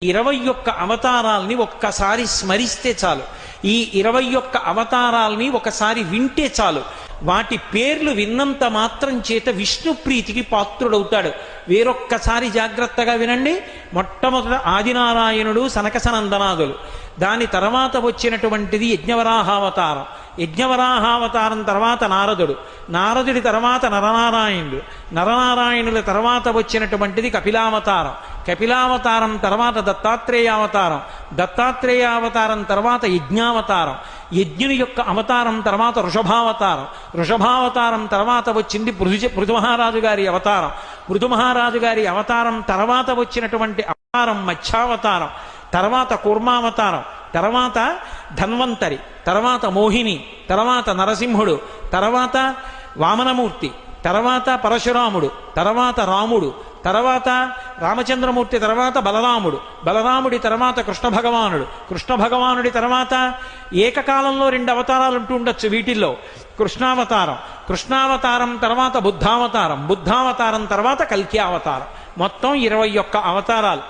21 అవతారాల్ని ఒక్కసారి స్మరిస్తే చాలు. ఈ 21 అవతారాల్ని ఒకసారి వింటే చాలు. వాటి పేర్లు విన్నంత మాత్రం చేత విష్ణు ప్రీతికి పాత్రుడవుతాడు. వేరొక్కసారి జాగ్రత్తగా వినండి. మొట్టమొదట ఆదినారాయణుడు, సనకసనందనాదులు. దాని తర్వాత వచ్చినటువంటిది యజ్ఞవరాహావతారం. యజ్ఞవరాహావతారం తర్వాత నారదుడు. నారదుడి తర్వాత నరనారాయణుడు. నరనారాయణుల తర్వాత వచ్చినటువంటిది కపిలావతారం. కపిలావతారం తర్వాత దత్తాత్రేయావతారం. దత్తాత్రేయావతారం తర్వాత యజ్ఞావతారం. యజ్ఞుని యొక్క అవతారం తర్వాత వృషభావతారం. వృషభావతారం తర్వాత వచ్చింది పృథుమహారాజు గారి అవతారం. పృథుమహారాజు గారి అవతారం తర్వాత వచ్చినటువంటి అవతారం మత్స్యావతారం. తర్వాత కూర్మావతారం. తర్వాత ధన్వంతరి. తర్వాత మోహిని. తర్వాత నరసింహుడు. తర్వాత వామనమూర్తి. తర్వాత పరశురాముడు. తర్వాత రాముడు. తర్వాత రామచంద్రమూర్తి. తర్వాత బలరాముడు. బలరాముడి తర్వాత కృష్ణ భగవానుడు. కృష్ణ భగవానుడి తర్వాత ఏకకాలంలో 2 అవతారాలు ఉంటూ ఉండొచ్చు వీటిల్లో. కృష్ణావతారం. కృష్ణావతారం తర్వాత బుద్ధావతారం. బుద్ధావతారం తర్వాత కల్కి అవతారం. మొత్తం 21 అవతారాలు.